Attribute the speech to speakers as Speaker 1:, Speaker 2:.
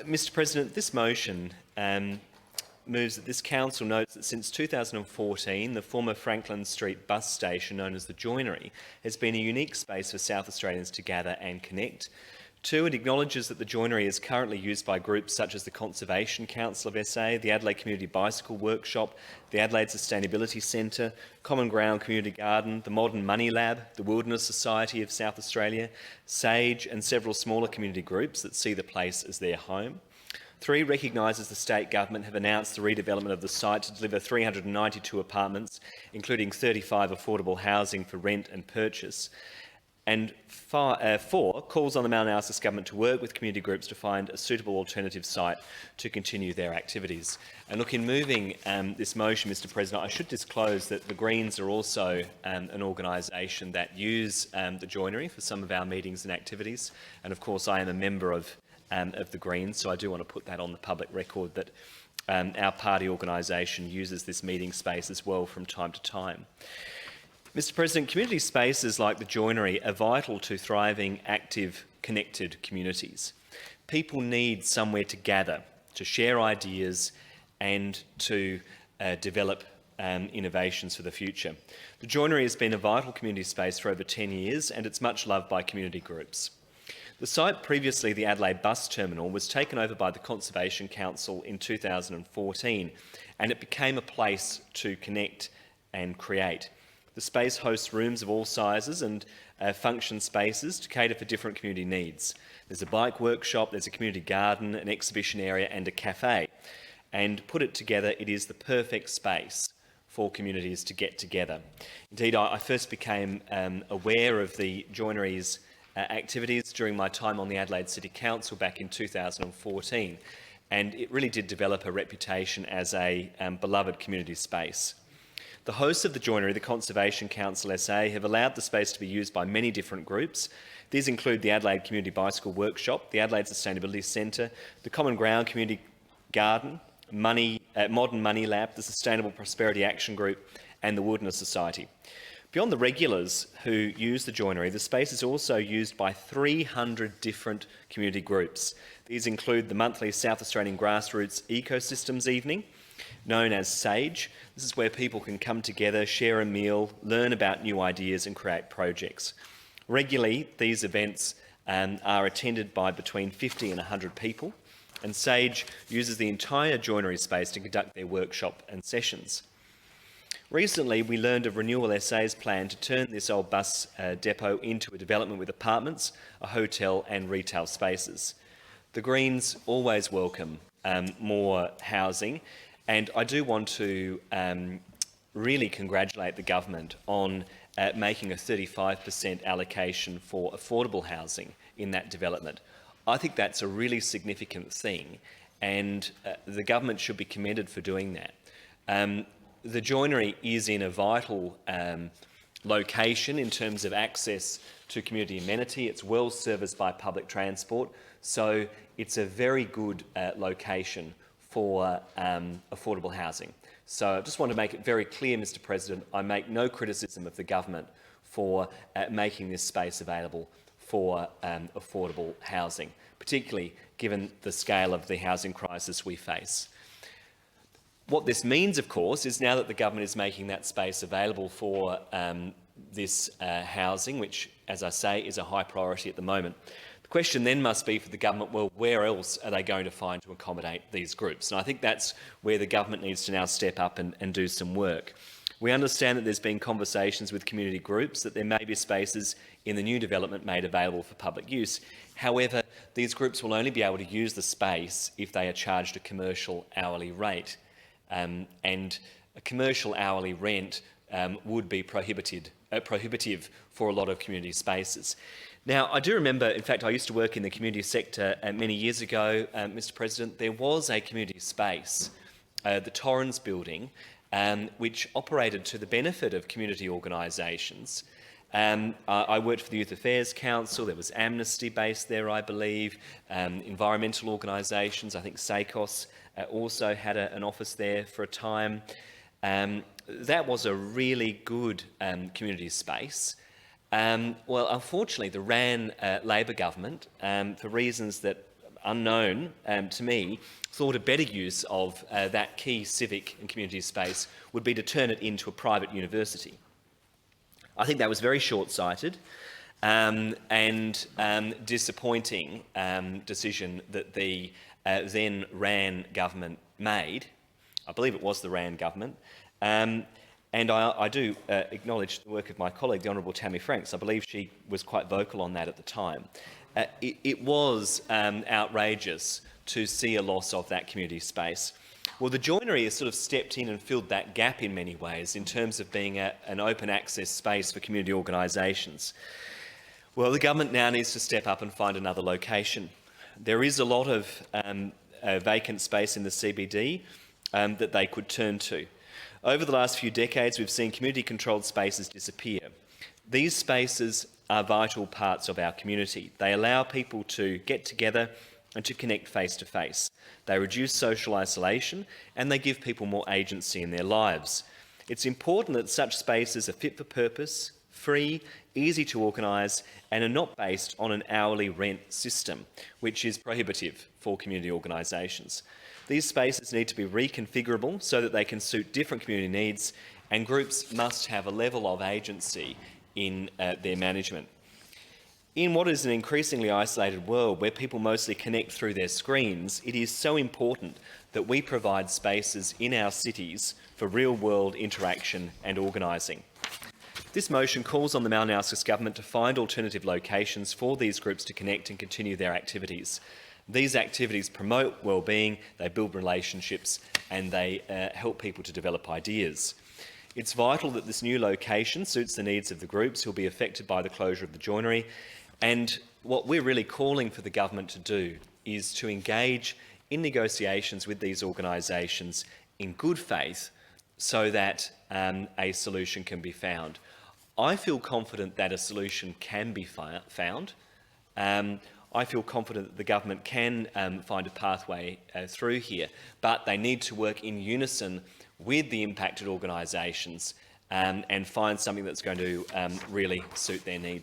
Speaker 1: Mr President, this motion moves that this council notes that since 2014, the former Franklin Street bus station, known as the Joinery, has been a unique space for South Australians to gather and connect. 2, it acknowledges that the Joinery is currently used by groups such as the Conservation Council of SA, the Adelaide Community Bicycle Workshop, the Adelaide Sustainability Centre, Common Ground Community Garden, the Modern Money Lab, the Wilderness Society of South Australia, SAGE and several smaller community groups that see the place as their home. 3, recognises the state government have announced the redevelopment of the site to deliver 392 apartments, including 35 affordable housing for rent and purchase. And 4, calls on the Mount Narcissus government to work with community groups to find a suitable alternative site to continue their activities. And look, in moving this motion, Mr President, I should disclose that the Greens are also an organisation that use the Joinery for some of our meetings and activities. And of course, I am a member of the Greens, so I do want to put that on the public record that our party organisation uses this meeting space as well from time to time. Mr President, community spaces like the Joinery are vital to thriving, active, connected communities. People need somewhere to gather, to share ideas and to develop innovations for the future. The Joinery has been a vital community space for over 10 years and it's much loved by community groups. The site, previously the Adelaide Bus Terminal, was taken over by the Conservation Council in 2014 and it became a place to connect and create. The space hosts rooms of all sizes and function spaces to cater for different community needs. There's a bike workshop, there's a community garden, an exhibition area and a cafe. And put it together, it is the perfect space for communities to get together. Indeed, I first became aware of the Joinery's activities during my time on the Adelaide City Council back in 2014, and it really did develop a reputation as a beloved community space. The hosts of the Joinery, the Conservation Council SA, have allowed the space to be used by many different groups. These include the Adelaide Community Bicycle Workshop, the Adelaide Sustainability Centre, the Common Ground Community Garden, Modern Money Lab, the Sustainable Prosperity Action Group and the Wilderness Society. Beyond the regulars who use the Joinery, the space is also used by 300 different community groups. These include the monthly South Australian Grassroots Ecosystems Evening, known as SAGE. This is where people can come together, share a meal, learn about new ideas and create projects. Regularly, these events are attended by between 50 and 100 people, and SAGE uses the entire Joinery space to conduct their workshop and sessions. Recently, we learned of Renewal SA's plan to turn this old bus depot into a development with apartments, a hotel and retail spaces. The Greens always welcome more housing, and I do want to really congratulate the government on making a 35% allocation for affordable housing in that development. I think that's a really significant thing, and the government should be commended for doing that. The Joinery is in a vital location in terms of access to community amenity. It's well serviced by public transport, so it's a very good location for affordable housing. So I just want to make it very clear, Mr President, I make no criticism of the government for making this space available for affordable housing, particularly given the scale of the housing crisis we face. What this means, of course, is now that the government is making that space available for this housing, which, as I say, is a high priority at the moment. The question then must be for the government, well, where else are they going to find to accommodate these groups? And I think that's where the government needs to now step up and do some work. We understand that there's been conversations with community groups that there may be spaces in the new development made available for public use. However, these groups will only be able to use the space if they are charged a commercial hourly rate. And a commercial hourly rent would be prohibitive for a lot of community spaces. Now, I do remember, in fact, I used to work in the community sector many years ago, Mr President. There was a community space, the Torrens building, which operated to the benefit of community organisations. I worked for the Youth Affairs Council. There was Amnesty based there, I believe, environmental organisations. I think SACOS also had an office there for a time. That was a really good community space. Well, unfortunately, the Rann Labor government, for reasons that unknown to me, thought a better use of that key civic and community space would be to turn it into a private university. I think that was very short-sighted and disappointing decision that the then Rann government made. I believe it was the Rann government. And I do acknowledge the work of my colleague, the Honourable Tammy Franks. I believe she was quite vocal on that at the time. It was outrageous to see a loss of that community space. Well, the joinery has sort of stepped in and filled that gap in many ways in terms of being an open access space for community organisations. Well, the government now needs to step up and find another location. There is a lot of vacant space in the CBD that they could turn to. Over the last few decades, we've seen community-controlled spaces disappear. These spaces are vital parts of our community. They allow people to get together and to connect face-to-face. They reduce social isolation and they give people more agency in their lives. It's important that such spaces are fit for purpose, free, easy to organise and are not based on an hourly rent system, which is prohibitive for community organisations. These spaces need to be reconfigurable so that they can suit different community needs, and groups must have a level of agency in their management. In what is an increasingly isolated world where people mostly connect through their screens, it is so important that we provide spaces in our cities for real-world interaction and organising. This motion calls on the Mount Nauscus Government to find alternative locations for these groups to connect and continue their activities. These activities promote well-being, they build relationships and they help people to develop ideas. It's vital that this new location suits the needs of the groups who will be affected by the closure of the joinery, and what we're really calling for the government to do is to engage in negotiations with these organisations in good faith so that a solution can be found. I feel confident that a solution can be found. I feel confident that the government can find a pathway through here, but they need to work in unison with the impacted organisations and find something that's going to really suit their needs.